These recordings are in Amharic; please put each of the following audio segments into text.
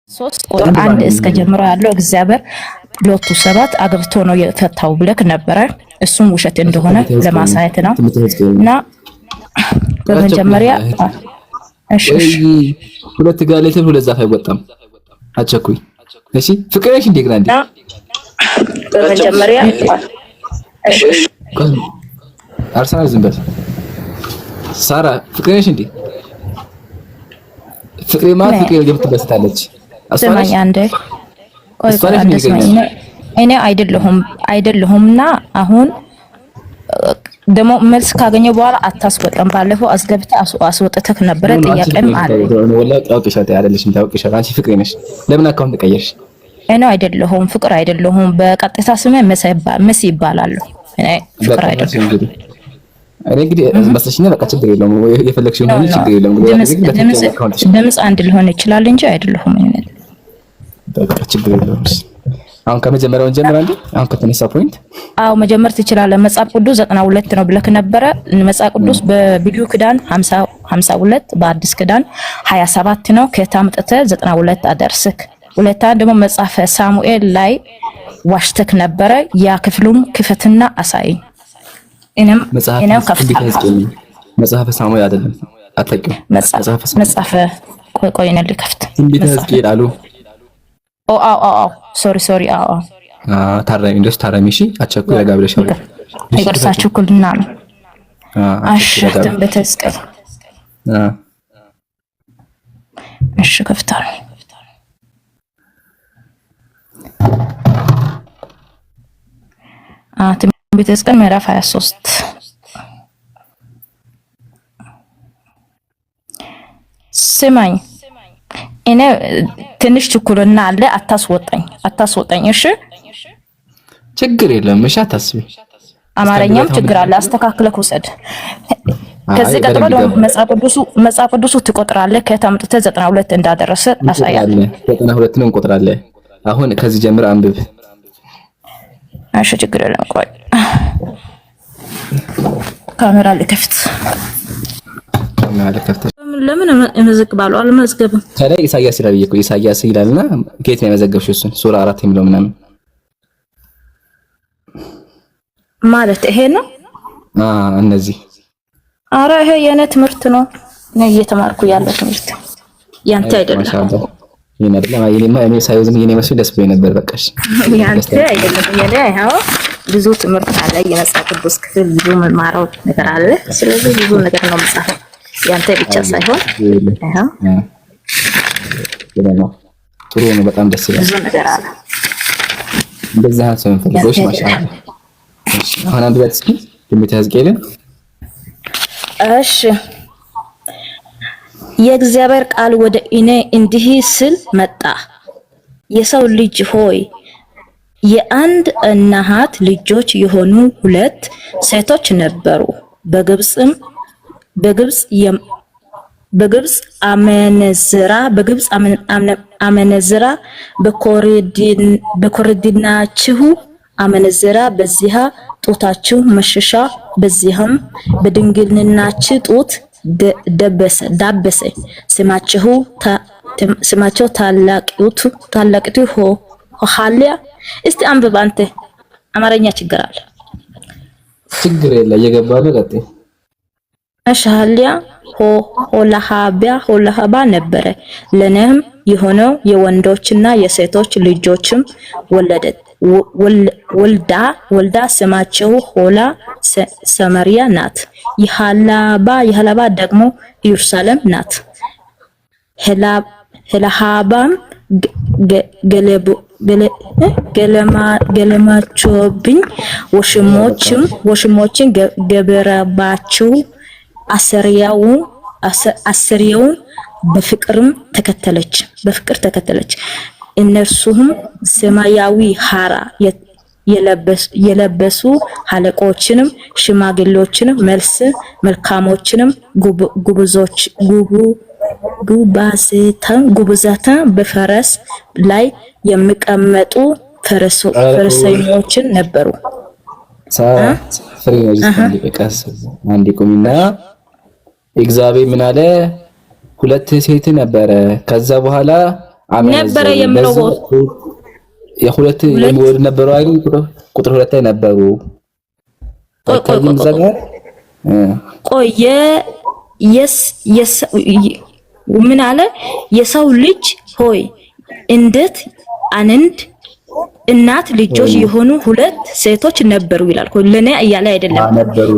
3 ቁጥር 1 እስከ ጀምሮ ያለው እግዚአብሔር ሎቱ ሰባት አግብቶ ነው የፈታው ብለክ ነበረ። እሱም ውሸት እንደሆነ ለማሳየት ነው እና በመጀመሪያ እሺ ሁለት ጋር ላይ ሁለት ዛፍ አይወጣም። አቸኩይ እሺ ፍቅር ነሽ እንዴ ግራንዲ በመጀመሪያ እሺ አርሰናል ዝም በል ሳራ ፍቅር ነሽ እንዴ ፍቅሬ ማለት ፍቅሬ ገብተበስታለች አስማኝ አንዴ ቆይ እኔ አይደለሁምና አሁን ደሞ መልስ ካገኘው በኋላ አታስወጣም። ባለፈው አስገብተ አስወጥተክ ነበር ጥያቄም አለ ወላሂ ታውቂሻለሽ አይደለሽም? ታውቂሻለሽ አንቺ ፍቅሬ ነሽ። ለምን አካውንት ተቀየርሽ? እኔ አይደለሁም ፍቅር አይደለሁም። በቀጥታ ስሜ መሲ ይባላል። እኔ ፍቅር አይደለሁም። እኔ እንግዲህ መስለሽኝ በቃ ችግር የለውም። የፈለግሽው ነው ችግር የለውም። ድምጽ አንድ ሊሆን ይችላል እንጂ አይደለሁም። እኔ በቃ ችግር የለውም። አሁን ከመጀመሪያው እንጀምራለን። አሁን ከተነሳ ፖይንት አው መጀመር ትችላለህ። መጽሐፍ ቅዱስ 92 ነው ብለክ ነበረ። መጽሐፍ ቅዱስ በብሉይ ኪዳን 52 በአዲስ ኪዳን 27 ነው። ከታምጥተ 92 አደርስክ። ሁለታን ደግሞ መጽሐፈ ሳሙኤል ላይ ዋሽተክ ነበረ። ያ ክፍሉም ክፈትና አሳይ። እኔም መጽሐፈ ሳሙኤል አይደለም አታውቂው? መጽሐፈ ቆይ ነው ልከፍት እንዴት ያስቀል አሉ አው ሶሪ ታረሚ እንደስ ታረሚ እሺ አቸኩል ረጋ ብለሽ ነው ይቅርሳችሁ ኩልና ነው አሽተን በተስቀል እሺ ከፍታል በተስቀል ምዕራፍ 23 ስማኝ እኔ ትንሽ ችኩልና አለ። አታስወጣኝ እሺ ችግር የለም እሺ አታስቢ። አማርኛም ችግር አለ። አስተካክለህ ውሰድ። ከዚህ ቀጥሎ ደግሞ መጽሐፍ ቅዱሱ ትቆጥራለህ። ከታምጥተ 92 እንዳደረሰ አሳያለሁ። 92 ነው እንቆጥራለን። አሁን ከዚህ ጀምር አንብብ። እሺ ችግር የለም። ቆይ ካሜራ ልከፍት። ለምን እመዘግባለሁ? አልመዘገብም። ታዲያ ኢሳይያስ ይላል እኮ ኢሳይያስ ይላልና ከየት ነው የመዘገብሽው? እሱን ሱራ 4 የሚለው ምናምን ማለት ይሄ ነው። እነዚህ አረ ይሄ የኔ ትምህርት ነው። እኔ እየተማርኩ ያለ ትምህርት ያንተ አይደለም። ይሄን አይደለም። አይኔማ እኔ ሳይሆን የኔ መስሎ ደስ ብሎኝ ነበር። በቃሽ ያንተ አይደለም። የኔ ያው ብዙ ትምህርት አለ። የመጽሐፍ ቅዱስ ክፍል ብዙ መማራው ነገር አለ። ስለዚህ ብዙ ነገር ነው መጽሐፍ ያንተ ብቻ ሳይሆን ጥሩ ነው። በጣም ደስ ይላል። ብዙ ነገር አለ። እንደዛ ሰው ፈልጎሽ ማሻአላ። እሺ አሁን አንድ በት እስኪ ትንቢተ ሕዝቅኤልን እሺ የእግዚአብሔር ቃል ወደ እኔ እንዲህ ሲል መጣ። የሰው ልጅ ሆይ የአንድ እናት ልጆች የሆኑ 2 ሴቶች ነበሩ። በግብጽ አመነዝራ በኮረዲናችሁ አመነዝራ በዚያ ጡታችሁ መሸሻ በዚያም በድንግልናችሁ ጡት ዳበሰ። ስማቸው ታላቂቱ ሆሃሊያ። እስቲ አንብብ አንተ። አማርኛ ችግር አለ። ችግር የለ እየገባ ነው። ቀጥይ። ሆሃሊያ ሆላሃባ ነበረ። ለነህም የሆነው የወንዶችና የሴቶች ልጆችም ወልዳ ስማቸው ሆላ ሰማሪያ ናት። የሃላባ ደግሞ ኢየሩሳሌም ናት። ሄላሃባም ገለማቾብኝ ወሽሞችን ገበረባቸው። አስሪያውን በፍቅር ተከተለች። እነርሱም ሰማያዊ ሐራ የለበሱ አለቆችንም ሽማግሌዎችንም መልካሞችንም ጉብዛትን በፈረስ ላይ የሚቀመጡ ፈረሰኞችን ነበሩ። አንድ ቆሚና እግዚአብሔር ምን አለ? 2 ሴት ነበረ። ከዛ በኋላ ነበረ የሚለው የሁለት የሚወድ ነበሩ አይደል? ቁጥር 2 ላይ ነበሩ። ቆየ ምን አለ? የሰው ልጅ ሆይ እንዴት አንድ እናት ልጆች የሆኑ ሁለት ሴቶች ነበሩ ይላል። ለኔ እያለ አይደለም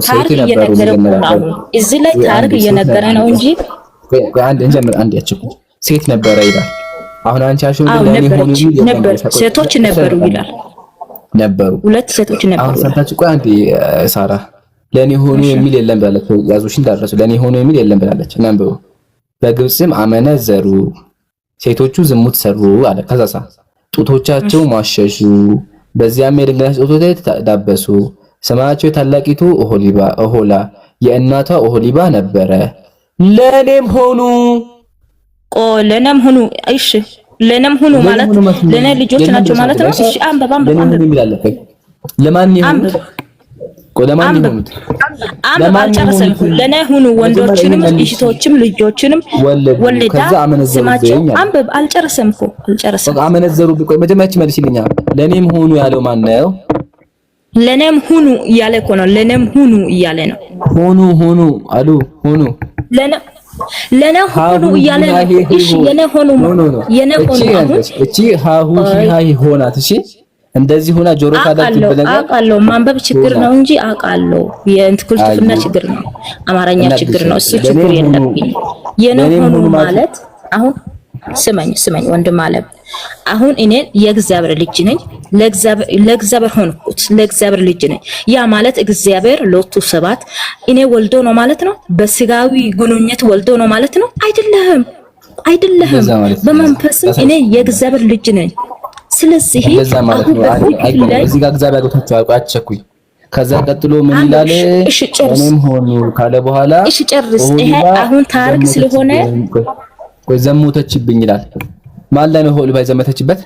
ታሪክ እየነገረ ነው። እዚህ ላይ ታሪክ እየነገረ ነው እንጂ አንድ ያችኩ ሴት ነበረ ይላል። አሁን አንቺ አሽው ለኔ ሆኑ ነበር ሴቶች ነበሩ ይላል። ነበሩ ሁለት ሴቶች ነበሩ። አሁን ሰምታችሁ ቆይ አንዴ ሳራ ለኔ ሆኑ የሚል የለም ብላለች። ያዙሽን ዳረሱ ለኔ ሆኑ የሚል የለም ብላለች። እናንበው በግብጽም አመነዘሩ ሴቶቹ ዝሙት ሰሩ አለ። ከዛሳ ጡቶቻቸው ማሸሹ በዚያም የድንግልና ጡቶች ተዳበሱ። ስማቸው የታላቂቱ ኦሆላ የእናቷ ኦሆሊባ ነበረ። ለኔም ሆኑ ለኔም ሆኑ። እሺ ለኔም ሆኑ ማለት ለኔ ልጆች ናቸው ማለት ነው። እሺ አንበባ ለማን ይሁን ለማን ይሁን አልጨረሰም። ለኔ ሆኑ ወንዶችንም እህቶችም ልጆችንም ወለዳ ስማቸው አንበብ አልጨረሰም እኮ አልጨረሰም። አመነዘሩ ቆይ መጀመሪያ መልሽልኛ። ለኔም ሆኑ ያለው ማን ነው? ለኔም ሆኑ እያለ እኮ ነው። ለኔም ሆኑ እያለ ነው። ሆኑ አሉ ሆኑ ለኔ ሆኑ እያለ ነው። እሺ የኔ ሆኑ የኔ ሆኑ እቺ ሃሁ ሃይ ሆናት። እሺ እንደዚህ ሆና ጆሮ ካዳት በለጋ አውቃለሁ። ማንበብ ችግር ነው እንጂ አውቃለሁ። የእንትኩልትና ችግር ነው፣ አማርኛ ችግር ነው። እሱ ችግር የለብኝ። የኔ ሆኑ ማለት አሁን ስመኝ ወንድም አለም አሁን እኔ የእግዚአብሔር ልጅ ነኝ። ለእግዚአብሔር ሆንኩት፣ ለእግዚአብሔር ልጅ ነኝ። ያ ማለት እግዚአብሔር ሎቱ ሰባት እኔ ወልዶ ነው ማለት ነው። በስጋዊ ግንኙነት ወልዶ ነው ማለት ነው። አይደለም። በመንፈስም እኔ የእግዚአብሔር ልጅ ነኝ። ስለዚህ አሁን እዚህ ጋር እግዚአብሔር አግብቷቸው አትቸኩኝ። ከዛ ቀጥሎ ምን ይላል? እኔም ሆኑ ካለ በኋላ እሺ ጨርስ። ይሄ አሁን ታሪክ ስለሆነ ወይ ዘሞተችብኝ ይላል። ማን ላይ ነው ኦሆሊባ የዘመተችበት?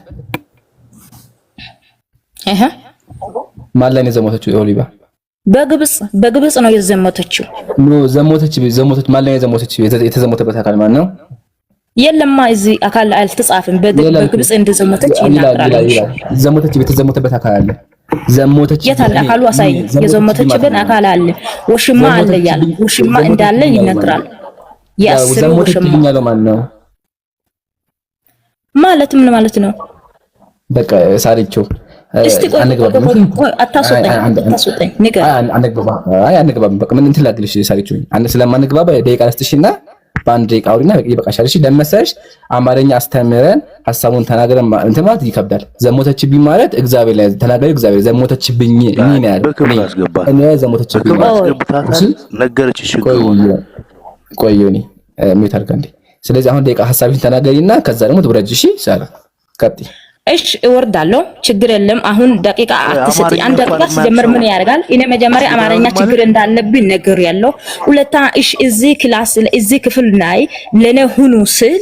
ማን ላይ ነው የዘሞተችው ኦሆሊባ? በግብጽ ነው የዘሞተችው። ዘሞተች ማን ላይ ነው የዘሞተችው? የተዘሞተበት አካል ማን ነው? የለማ እዚህ አካል አልተጻፈም። በግብጽ እንደዘሞተች ይናገራል። የተዘሞተበት አካል አለ። ዘሞተች የታለ አካሉ? አሳይ። የዘሞተችበት አካል አለ። ወሽማ አለ ያለ ወሽማ እንዳለ ይነግራል። ያስሩ ወሽማ ማን ነው ማለት ምን ማለት ነው? በቃ ሳሪቾ አታስወጣኝ ንገር። አንግባባ በቃ ምን እንትን ላግልሽ ሳሪቾ አንድ ስለማንግባባ ደቂቃ አስተሽና በአንድ ደቂቃ አውሪና ይበቃሻል። እሺ ለመሰለሽ አማርኛ አስተምረን ሐሳቡን ተናገረን እንትን ማለት ይከብዳል። ዘሞተችብኝ ማለት እግዚአብሔር ላይ ተናገረ። እግዚአብሔር ዘሞተችብኝ ነው ያለው። እኔ ዘሞተችብኝ ነገረችሽ። ቆየኝ ምን ታርጋንዴ። ስለዚህ አሁን ደቂቃ ሐሳብሽን ተናገሪና ከዛ ደግሞ ትብረጅ። እሺ ሳራ ቀጥይ። እሺ እወርዳለሁ፣ ችግር የለም። አሁን ደቂቃ አትስጪ። አንድ ደቂቃ ሲጀምር ምን ያደርጋል? እኔ መጀመሪያ አማርኛ ችግር እንዳለብኝ ነገር ያለው ሁለታ እሺ እዚህ ክላስ እዚህ ክፍል ላይ ለኔ ሁኑ ስል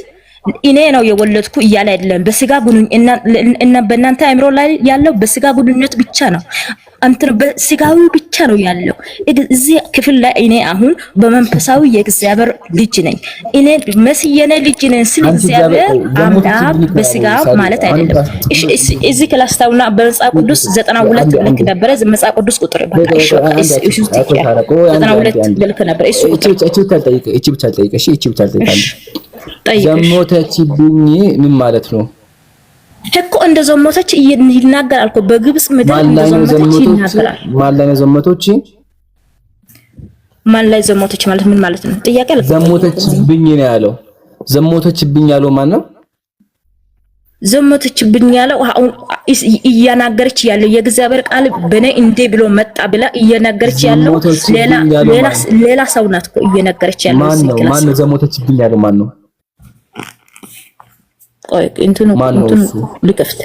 እኔ ነው የወለድኩ እያለ አይደለም። በስጋ ግንኙነት እና በእናንተ አእምሮ ላይ ያለው በስጋ ግንኙነት ብቻ ነው። አንተ በስጋዊ ብቻ ነው ያለው። እዚህ ክፍል ላይ እኔ አሁን በመንፈሳዊ የእግዚአብሔር ልጅ ነኝ። እኔ መስየነ ልጅ ነኝ ስለ እግዚአብሔር አምላክ በስጋ ማለት አይደለም። እዚህ ክላስ ታውና በመጽሐፍ ቅዱስ 92 ልክ ነበረ። መጽሐፍ ቅዱስ ቁጥር በቃ እሺ 92 ልክ ነበረ። እሱ እቺ ብቻ ጠይቀ። እሺ እቺ ብቻ ጠይቃለሽ። ዘሞተችብኝ ምን ማለት ነው እኮ? እንደዘሞተች ይናገራል እኮ በግብጽ ምድር እንደዘሞተች ይናገራል። ማን ላይ ዘሞተች? ማን ላይ ዘሞተች ማለት ምን ማለት ነው? ጥያቄ አለ። ዘሞተችብኝ ነው ያለው። ዘሞተችብኝ ያለው ማን ነው? ዘሞተችብኝ ያለው እያናገረች ያለው የእግዚአብሔር ቃል በኔ እንዴ ብሎ መጣ ብላ እያናገረች ያለው ሌላ ሰው ናት እኮ እያናገረች ያለው። ማን ነው ዘሞተችብኝ ያለው ማን ነው? ቆይ እንትኑ ልከፍት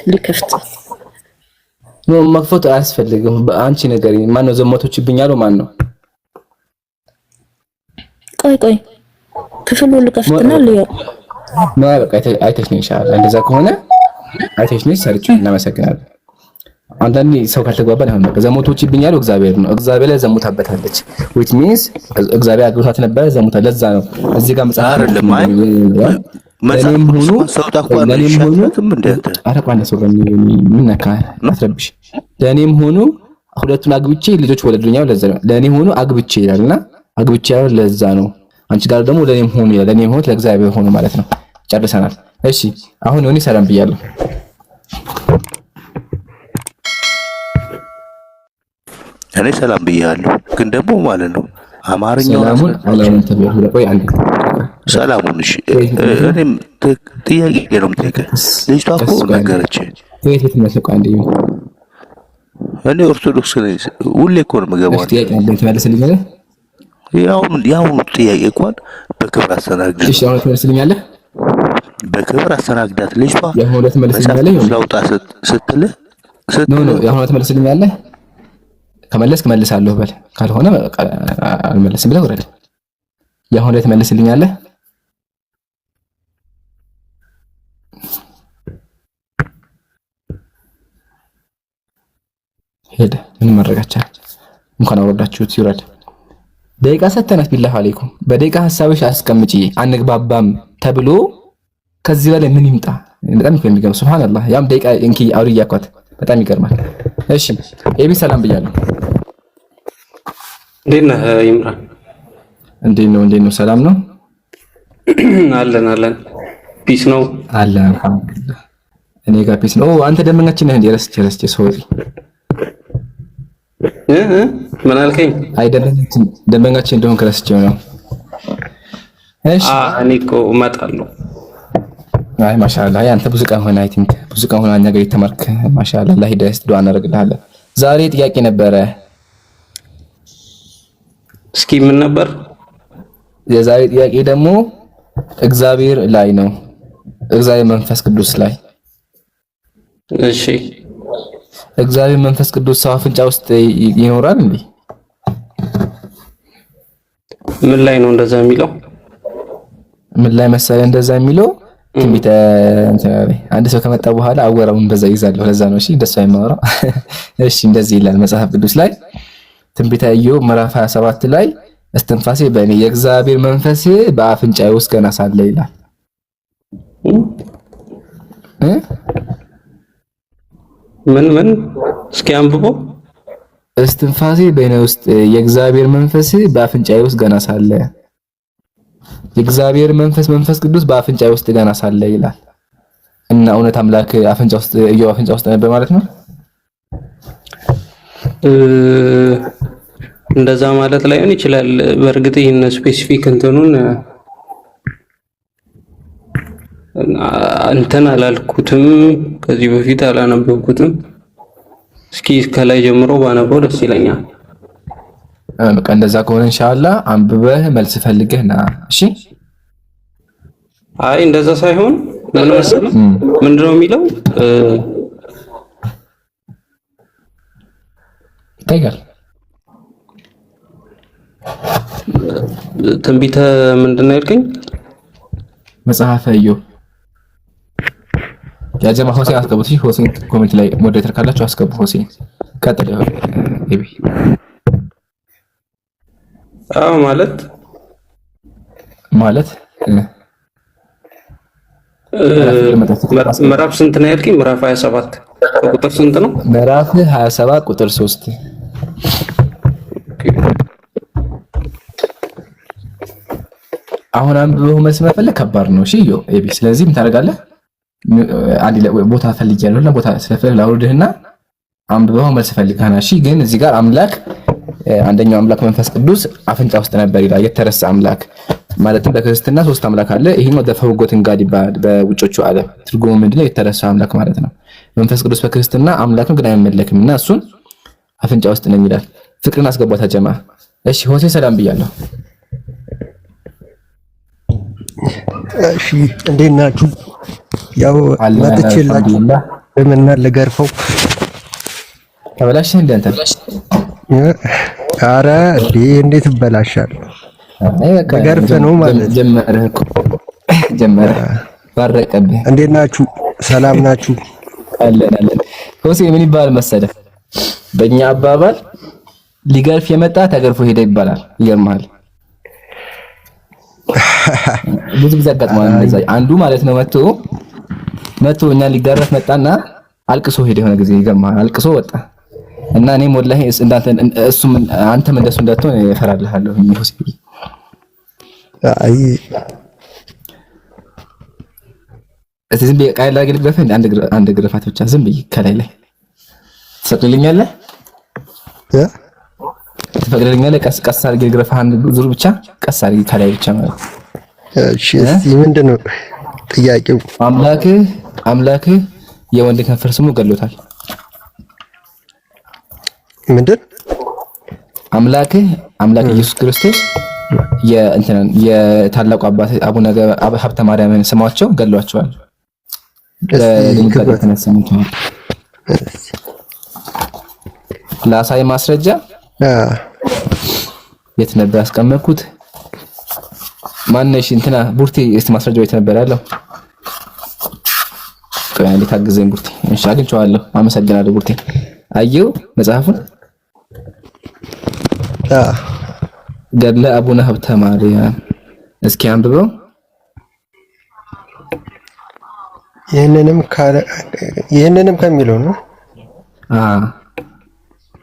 ነው መክፈት አያስፈልግም። አንቺ ነገር ማን ነው ዘሞተችብኝ ያለው ማን ነው? ቆይ ክፍሉ ልከፍትና ልየው ነው። በቃ አይተሽ ነው ይሻላል። እንደዛ ከሆነ አይተሽ ነው ሰርጭ። እናመሰግናለን። አንዳንዴ ሰው ካልተግባባን አሁን በቃ ዘሞተችብኝ ያለው እግዚአብሔር ነው። እግዚአብሔር ላይ ዘሙታበታለች which means እግዚአብሔር አግብቷት ነበር ዘሙታ። ለዛ ነው እዚህ ጋር መጽሐፍ ለኔም ሆኖ ለኔም ሆኖ አረቋና ሰው ምን ነካ አትረብሽ። ለኔም ሆኖ ሁለቱን አግብቼ ልጆች ወለዱኛው ለዛ ነው ለኔ ሆኖ አግብቼ ይላልና አግብቼ ያለው ለዛ ነው። አንቺ ጋር ደግሞ ለኔም ሆኖ ይላል። ለኔም ሆኖ ለእግዚአብሔር ሆኖ ማለት ነው። ጨርሰናል። እሺ አሁን እኔ ሰላም ብያለሁ። እኔ ሰላም ብያለሁ፣ ግን ደግሞ ማለት ነው አማርኛው ሰላሙን አላምን ተብሎ ለቆይ አንድ ሰላሙን እሺ፣ እኔም ጥያቄ ነው የምጠይቀህ። ልጅቷ እኮ ነገረች። ከየት ነው አንዴ እኔ ኦርቶዶክስ ነኝ፣ ሁሌ እኮ ነው የምገባው። ጥያቄ አለኝ ትመልስልኛለህ? ያው ጥያቄ እንኳን በክብር አስተናግዳት። እሺ አሁን ትመልስልኛለህ? በክብር አስተናግዳት። ልጅቷ ያሁን ትመልስልኛለህ? ለውጣ ስትልህ ኖ ያሁን ትመልስልኛለህ? ከመለስክ መልሳለሁ በል፣ ካልሆነ አልመለስም ብለህ ወረድ። ያሁን ትመልስልኛለህ? ሄደ። ምን ማድረጋቻ እንኳን አወረዳችሁት ይውረድ። ደቂቃ ሰተናት ቢላህ አለይኩም። በደቂቃ ሐሳብሽ አስቀምጪ አንግባባም ተብሎ ከዚህ በላይ ምን ይምጣ? በጣም የሚገርም ሱብሃንአላህ። ያም ደቂቃ እንኪ አውሪ እያኳት በጣም ይገርማል። እሺ ኤቢ ሰላም ብያለሁ። እንዴት ነህ ይምራን? እንዴት ነው? ሰላም ነው አለን። ፒስ ነው አለን አልሐምዱሊላህ። እኔ ጋር ፒስ ነው። አንተ ደመኛችን ነህ እንዴ? ረስቼ ሶሪ ምን አልከኝ? ደንበኛችን እንደሆንክ ረስቼው ነው። እሺ እኔ እኮ እመጣለሁ። አይ ማሻአላህ አንተ ብዙ ቀን ሆነ። አይ ቲንክ ብዙ ቀን ሆነ እኛ ጋር የተማርክ። ማሻአላህ አላህ ሂዳየት ዱአ እናደርግልሃለን። ዛሬ ጥያቄ ነበረ። እስኪ ምን ነበር? የዛሬ ጥያቄ ደግሞ እግዚአብሔር ላይ ነው። እግዚአብሔር መንፈስ ቅዱስ ላይ። እሺ እግዚአብሔር መንፈስ ቅዱስ ሰው አፍንጫ ውስጥ ይኖራል እንዴ? ምን ላይ ነው እንደዛ የሚለው? ምን ላይ መሰለህ እንደዛ የሚለው? ትንቢተ አንድ ሰው ከመጣ በኋላ አወራውን እንደዛ ይዛለሁ። ለዛ ነው እሺ እንደሱ አይማወራው። እሺ እንደዚህ ይላል መጽሐፍ ቅዱስ ላይ ትንቢተ ኢዮብ ምዕራፍ 27 ላይ እስትንፋሴ በእኔ የእግዚአብሔር መንፈስ በአፍንጫዬ ውስጥ ገና ሳለ ይላል። ምን እስኪ አንብቦ እስትንፋሴ በእኔ ውስጥ የእግዚአብሔር መንፈስ በአፍንጫዬ ውስጥ ገና ሳለ የእግዚአብሔር መንፈስ ቅዱስ በአፍንጫዬ ውስጥ ገና ሳለ ይላል። እና እውነት አምላክ አፍንጫ ውስጥ ኢዮብ አፍንጫ ውስጥ ነበር ማለት ነው? እንደዛ ማለት ላይሆን ይችላል። በእርግጥ ይሄን ስፔሲፊክ እንትኑን እንትን አላልኩትም፣ ከዚህ በፊት አላነበብኩትም። እስኪ ከላይ ጀምሮ ባነበው ደስ ይለኛል። በቃ እንደዛ ከሆነ ኢንሻአላህ አንብበህ መልስ ፈልገህ ና። እሺ አይ እንደዛ ሳይሆን ምን መሰለህ ምንድነው የሚለው ይታያል። ትንቢተ ምንድነው ያልከኝ? መጽሐፈ ኢዮብ ያጀማ ሆሴ አስገቡት። ሆሴ ኮሜንት ላይ ሞዴሬተር ካላችሁ አስገቡ። ሆሴ ቀጥል። ኤቢ ማለት ምዕራፍ ስንት ነው ያልከኝ? ምዕራፍ 27 ቁጥር ስንት ነው? ምዕራፍ 27 ቁጥር 3 አሁን አንብበው መልስ መፈለግ ከባድ ነው። እሺ ኤቢ ስለዚህ ምን ታደርጋለህ? አንድ ቦታ ፈልጊያለሁ እና ቦታ ስለፈለግ ላውርድህና አንብበው መልስ ፈልጋና። እሺ ግን እዚህ ጋር አምላክ አንደኛው አምላክ መንፈስ ቅዱስ አፍንጫ ውስጥ ነበር ይላል። የተረሳ አምላክ ማለትም በክርስትና ሶስት አምላክ አለ። ይሄኛው ደፈውጎትን ጋር ይባላል በውጮቹ ዓለም። ትርጉሙ ምንድነው? የተረሳ አምላክ ማለት ነው። መንፈስ ቅዱስ በክርስትና አምላክ ነው ግን አይመለክም እና እሱን አፍንጫ ውስጥ ነው ይላል። ፍቅርን አስገቧታ ጀማ። እሺ ሆሴ ሰላም ብያለሁ። እሺ እንዴት ናችሁ? ያው መጥቼላችሁ በምን ልገርፈው ተበላሽ እንደ አንተ ኧረ እንዴት ይበላሻል? ገርፍ ነው ማለት ጀመረ ባረቀብህ። እንዴት ናችሁ? ሰላም ናችሁ? አለን። ሆሴ ምን ይባላል መሰለህ? በእኛ አባባል ሊገርፍ የመጣ ተገርፎ ሄደ ይባላል። ይገርምሃል? ብዙ ጊዜ አጋጥሟል እንደዛ። አንዱ ማለት ነው መጥቶ እኛ ሊጋረፍ መጣና አልቅሶ ሄደ። የሆነ ጊዜ ይገርምሃል፣ አልቅሶ ወጣ እና እኔም ወላሂ እንዳንተ እሱም አንተም እንደሱ እንዳትሆን እፈራልሃለሁ። አይ ዝም ብዬ ቃል ላይ ግርፋት አንድ ግርፋት ብቻ ዝም ብዬ ከላይ ላይ ትፈቅድልኛለህ? ትፈቅድልኛለህ? ቀስ አድርጌ ግርፋት አንድ ዙር ብቻ ቀስ አድርጌ ከላይ ብቻ ማለት ነው። እሺ እስቲ ምንድነው ጥያቄው? አምላክህ የወንድ ከንፈር ስሙ ገሎታል። ምንድን አምላክ ኢየሱስ ክርስቶስ የታላቁ አባት አቡነ ሀብተ ማርያምን ስማቸው ገሏቸዋል። ለአሳይ ማስረጃ የት ነበር ያስቀመጥኩት? ማነሽ እንትና ቡርቴ እስቲ ማስረጃው የት ነበር ያለው? ቆይ ታግዘኝ ቡርቴ። እሺ አግኝቼዋለሁ። አመሰግናለሁ ቡርቴ። አየሁ መጽሐፉን ገድለ አቡነ ሀብተ ማርያም እስኪ አንብበው። ይህንንም ከሚለው ነው።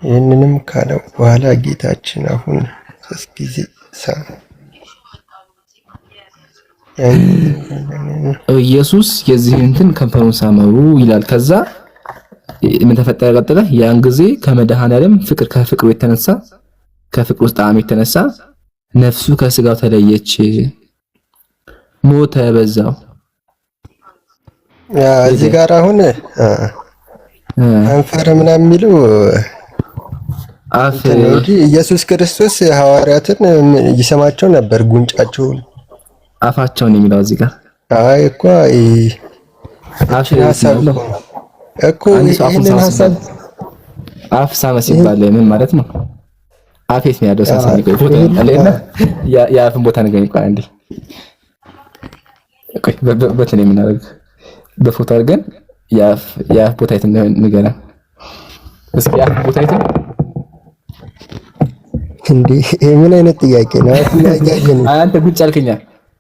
ይህንንም ካለው በኋላ ጌታችን አሁን ሶስት ጊዜ ኢየሱስ የዚህ እንትን ከንፈሩን ሳመው ይላል። ከዛ ምን ተፈጠረ? ቀጥለ ያን ጊዜ ከመድኃኔዓለም ከፍቅሩ የተነሳ ከፍቅሩ ውስጥ ጣዕም የተነሳ ነፍሱ ከስጋው ተለየች፣ ሞተ በዛው። እዚህ ጋር አሁን ከንፈር ምናምን የሚለው አፍ ኢየሱስ ክርስቶስ ሐዋርያትን ይሰማቸው ነበር ጉንጫቸውን አፋቸውን የሚለው እዚህ ጋር አይ እኮ አፍ ሐሳብ ነው እኮ ይሄንን ሐሳብ አፍ ሳመ ሲባል ምን ማለት ነው? አፌት ነው ያለው ሳሳሚ ቆይ ፎቶ አለና የአፍን ቦታ ነገኝ ቆይ አንዴ ቆይ በተኔ የምናደርግ በፎቶ አድርገን የአፍ ቦታ የት እንደሆነ እስኪ የአፍ ቦታ የት እንዴ? ምን አይነት ጥያቄ ነው? አንተ ጉጭ አልከኛ።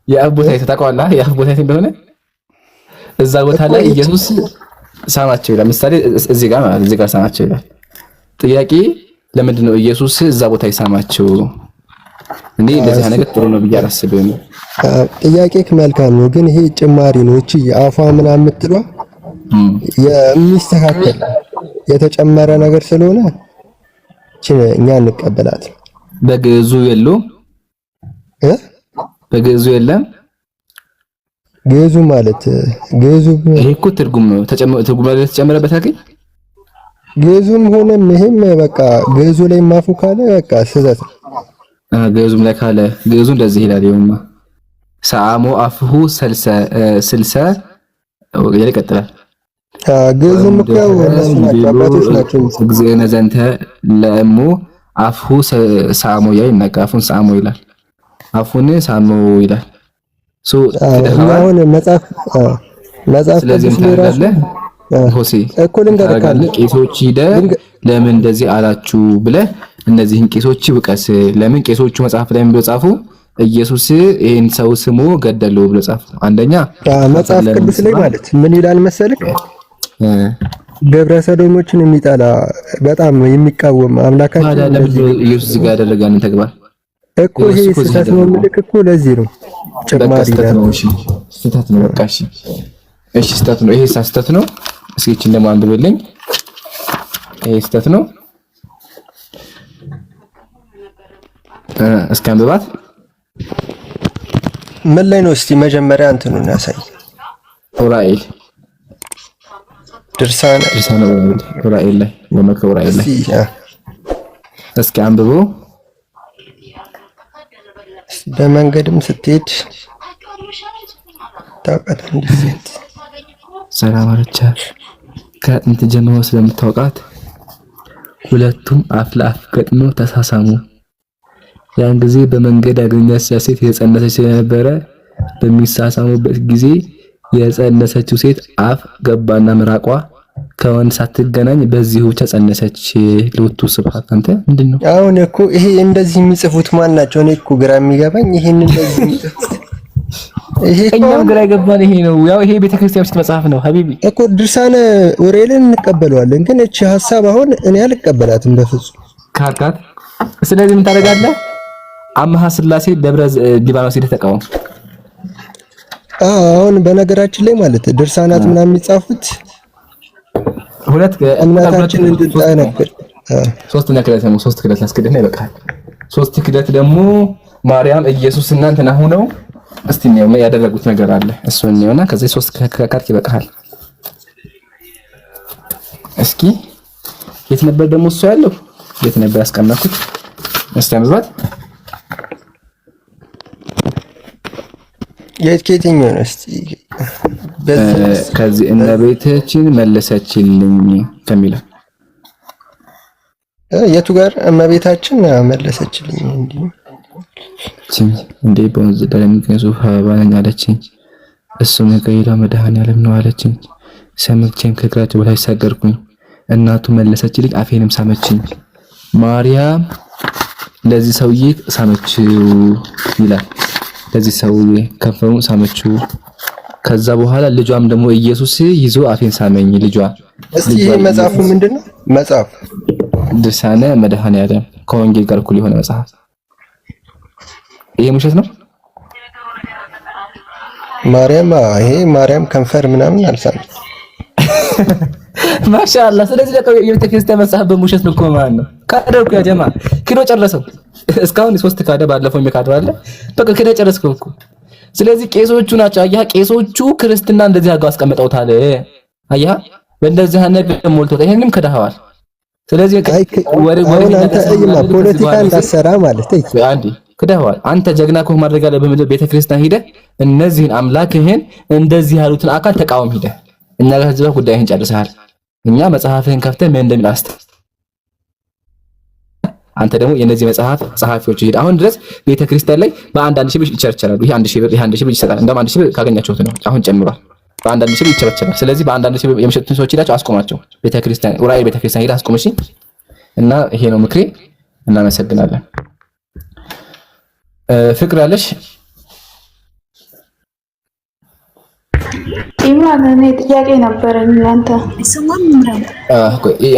የአፍ ቦታ የት ታውቀዋለህ? የአፍ ቦታ የት እንደሆነ እዛ ቦታ ላይ ኢየሱስ ሳማቸው ይላል። ምሳሌ እዚህ ጋር ሳማቸው ይላል። ጥያቄ ለምንድን ነው ኢየሱስ እዛ ቦታ ይሳማቸው? እንዴ እንደዚህ ነገር ጥሩ ነው ብዬ አላስብም። ጥያቄክ መልካም ነው፣ ግን ይሄ ጭማሪ ነው። እቺ አፏ ምናምን የምትሏ የሚስተካከል የተጨመረ ነገር ስለሆነ እኛ እንቀበላት። በግዕዙ የለውም በግዕዙ የለም። ግዕዙ ማለት ግዕዙ ይሄ እኮ ትርጉም ነው። ትርጉም ላይ ተጨመረበት አገኝ ግዕዙም ሆነም ይሄም በቃ ግዕዙ ላይ ማፉ ካለ በቃ ስህተት ነው። ግዕዙም ላይ ካለ ግዕዙ እንደዚህ ይላል። ይሁንማ ሰአሞ አፍሁ ስልሰ ይቀጥላል። ግዕዙም እኮ አባቶች ናቸው። እግዚእነ ዘንተ ለእሙ አፍሁ ሳሞ ይነቃፉን ሳሞ ይላል። አፉን ሳሞ ይላል። አሁን መጽሐፍ ቅዱስ ላይ ራሱ ሆሴ እኩል እንደረካለ ቄሶች ሂደህ ለምን እንደዚህ አላችሁ ብለህ እነዚህን ቄሶች ውቀስ። ለምን ቄሶቹ መጽሐፍ ላይ ብሎ ጻፉ? ኢየሱስ ይሄን ሰው ስሙ ገደለው ብሎ ጻፉ። አንደኛ መጽሐፍ ቅዱስ ላይ ማለት ምን ይላል መሰለህ? ግብረ ሰዶሞችን የሚጠላ በጣም የሚቃወም አምላካችን ኢየሱስ ጋር ያደረጋንን ተግባር እኮ ይሄ ስህተት ነው። ምልክ እኮ ለዚህ ነው ጭማሪ ነው። ስህተት ነው። በቃ እሺ ስህተት ነው። ይሄ ስህተት ነው። እስኪ እቺን ደግሞ አንብብልኝ። ይሄ ስህተት ነው። እስኪ አንብባት። ምን ላይ ነው? እስቲ መጀመሪያ እንትኑን ያሳይ። ዑራኤል ድርሳነ ዑራኤል ላይ ወመከ ዑራኤል ላይ እስኪ አንብቦ። በመንገድም ስትሄድ ታውቃት እንዴት ሰላም አለቻት። ከጥንት ጀምሮ ስለምታውቃት ሁለቱም አፍ ለአፍ ገጥመው ተሳሳሙ። ያን ጊዜ በመንገድ ያገኛት ሴት የጸነሰች ስለነበረ በሚሳሳሙበት ጊዜ የጸነሰችው ሴት አፍ ገባና ምራቋ ከወንድ ሳትገናኝ በዚሁ ብቻ ጸነሰች። ለወጡ ስብሐት። አንተ ምንድነው አሁን እኮ ይሄ እንደዚህ የሚጽፉት ማን ናቸው? እኔ እኮ ግራ የሚገባኝ ይሄን እንደዚህ የሚጽፉት እኛም ግራ የገባን ይሄ ነው። ያው ይሄ ቤተክርስቲያን ውስጥ መጽሐፍ ነው ሀቢቢ እኮ ድርሳነ ኡራኤልን እንቀበለዋለን፣ ግን እቺ ሐሳብ አሁን እኔ አልቀበላትም በፍጹም ካካት። ስለዚህ ምን ታደርጋለህ? አምሃ ስላሴ ደብረ ሊባኖስ ሄደህ ተቃወም። አሁን በነገራችን ላይ ማለት ድርሳናት ምናምን የሚጻፉት ሁለት እምነታችን እንድንጠነክር ሶስት ክደት ያስክድና ይበቃል። ሶስት ክደት ደግሞ ማርያም ኢየሱስ እና እንትና ሆነው እስቲ ነው ያደረጉት ነገር አለ። እሱን ነውና ከዚህ ሶስት ከካርክ ይበቃል። እስኪ የት ነበር ደግሞ እሱ ያለው? የት ነበር ያስቀመጥኩት? እስቲ አምዝባት የትኛው ነው? እስቲ ከዚህ እመቤታችን መለሰችልኝ ከሚለው የቱ ጋር እመቤታችን መለሰችልኝ እንዴ በወንዝ ዳር የሚገኝ ሱፍ አበባ ነኝ አለችኝ። እሱም የቀይዳ መድኃኔዓለም ነው አለችኝ። ሰምቼም ከእግራቸው በላይ ሰገርኩኝ። እናቱ መለሰችልኝ፣ አፌንም ሳመችኝ። ማርያም ለዚህ ሰውዬ ሳመችው ይላል። ለዚህ ሰውዬ ከንፈሩን ሳመችው። ከዛ በኋላ ልጇም ደግሞ ኢየሱስ ይዞ አፌን ሳመኝ ልጇ። እስቲ ይሄ መጽሐፉ ምንድነው? መጽሐፍ ድርሳነ መድኃኔዓለም ከወንጌል ጋር እኩል የሆነ መጽሐፍ። ይሄ ውሸት ነው። ማርያም ይሄ ማርያም ከንፈር ምናምን አልሳለች። ማሻአላ። ስለዚህ የቤተክርስቲያን መጽሐፍ በውሸት ነው እኮ ማለት ነው። ካደርኩ ያ ጀማ ክዶ ጨረሰው። እስካሁን ሶስት ካደ ባለፈው የሚካደው አለ። በቃ ክደ ጨረስከው እኮ። ስለዚህ ቄሶቹ ናቸው። አያ ቄሶቹ ክርስትና እንደዚህ አድርገው አስቀምጠውታል። አያ በእንደዚህ ነገር ሞልቶት ይሄንም ከዳህዋል። ስለዚህ ወሬ አንተ ፖለቲካ እንዳሰራ ማለት አንዴ ክደዋል። አንተ ጀግና ኮ ማድረግ ያለ በመድረክ ቤተክርስቲያን ሄደ እነዚህን አምላክህን እንደዚህ ያሉትን አካል ተቃወም ሄደ። እኛ ጋር ህዝብ ጉዳይህን ጨርሰሃል። እኛ መጽሐፍህን ከፍተህ ምን እንደሚል አስተ አንተ ደግሞ የነዚህ መጽሐፍ ጸሐፊዎች ሄደ አሁን ድረስ ቤተክርስቲያን ላይ በአንድ ሺህ ብር ይቸርቸራሉ። ይሄ 1000 ብር፣ ይሄ 1000 ብር ይሰጣል። እንደውም 1000 ብር ካገኛችሁት ነው አሁን ጨምሯል። በአንድ ሺህ ብር ይቸርቸራል። ስለዚህ በአንድ ሺህ ብር የሚሸጡትን ሰዎች ሄዳችሁ አስቆማቸው። ቤተክርስቲያን ኡራኤል ቤተክርስቲያን ሄዳ አስቆምሽ እና ይሄ ነው ምክሬ። እናመሰግናለን። ፍቅር አለሽ? ኢማን እኔ ጥያቄ ነበረኝ ላንተ።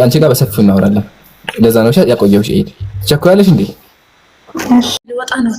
አንቺ ጋር በሰፊው እናወራለን። ለዛ ነው ያቆየሁሽ። ቸኩያለሽ እንዴ? እሺ ልወጣ ነው።